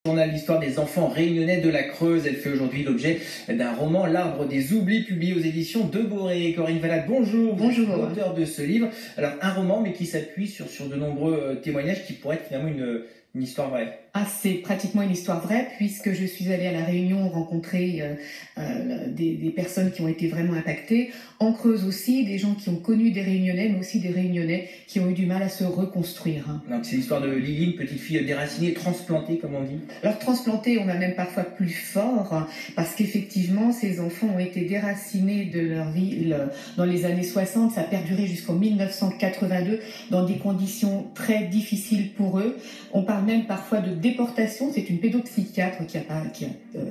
Journal l'histoire des enfants réunionnais de la Creuse. Elle fait aujourd'hui l'objet d'un roman, L'Arbre des Oublis, publié aux éditions de Boré. Corinne Valade, bonjour. Bonjour. Auteur de ce livre. Alors, un roman, mais qui s'appuie sur de nombreux témoignages qui pourraient être finalement une histoire vraie. Ah, c'est pratiquement une histoire vraie, puisque je suis allée à La Réunion rencontrer des personnes qui ont été vraiment impactées. En Creuse aussi, des gens qui ont connu des Réunionnais, mais aussi des Réunionnais qui ont eu du mal à se reconstruire. Donc c'est l'histoire de Lily, une petite fille déracinée, transplantée, comme on dit. Alors transplantée, on va même parfois plus fort, parce qu'effectivement, ces enfants ont été déracinés de leur vie dans les années 60. Ça a perduré jusqu'en 1982, dans des conditions très difficiles pour eux. On parle même parfois de déportation. C'est une pédopsychiatre qui a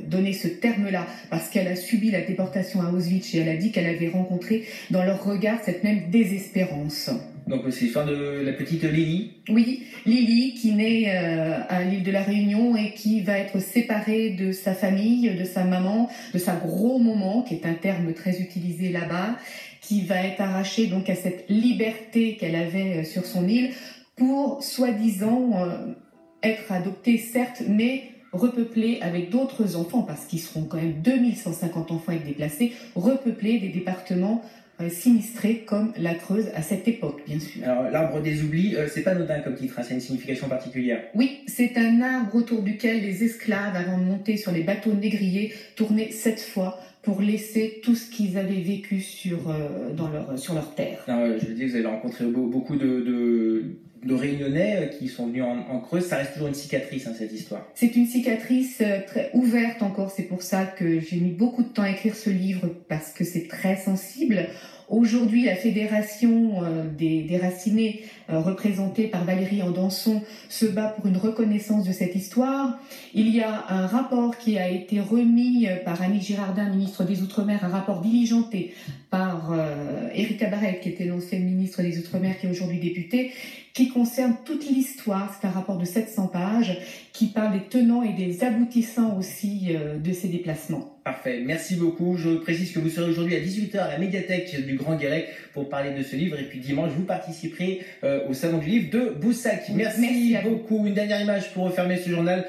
donné ce terme-là parce qu'elle a subi la déportation à Auschwitz et elle a dit qu'elle avait rencontré dans leur regard cette même désespérance. Donc c'est l'histoire de la petite Lily. Oui, Lily qui naît à l'île de la Réunion et qui va être séparée de sa famille, de sa maman, de sa gros-maman, qui est un terme très utilisé là-bas, qui va être arrachée donc à cette liberté qu'elle avait sur son île pour soi-disant être adoptée, certes, mais repeupler avec d'autres enfants, parce qu'ils seront quand même 2150 enfants avec déplacés, repeupler des départements sinistrés comme la Creuse à cette époque, bien sûr. Alors, l'Arbre des Oublis, c'est pas anodin comme titre, hein, c'est une signification particulière. Oui, c'est un arbre autour duquel les esclaves, avant de monter sur les bateaux négriers, tournaient 7 fois pour laisser tout ce qu'ils avaient vécu sur leur terre. Alors, je veux dire, vous avez rencontré beaucoup de Réunionnais qui sont venus en Creuse. Ça reste toujours une cicatrice, hein, cette histoire. C'est une cicatrice très ouverte encore. C'est pour ça que j'ai mis beaucoup de temps à écrire ce livre, parce que c'est très sensible. Aujourd'hui, la fédération des déracinés, représentée par Valérie Andanson, se bat pour une reconnaissance de cette histoire. Il y a un rapport qui a été remis par Annick Girardin, ministre des Outre-mer, un rapport diligenté par Erika Barrette, qui était l'ancienne ministre des Outre-mer, qui est aujourd'hui députée, qui concerne toute l'histoire. C'est un rapport de 700 pages qui parle des tenants et des aboutissants aussi de ces déplacements. Parfait, merci beaucoup. Je précise que vous serez aujourd'hui à 18 h à la médiathèque du Grand Guérec pour parler de ce livre. Et puis dimanche, vous participerez au Salon du Livre de Boussac. Merci beaucoup. Une dernière image pour refermer ce journal.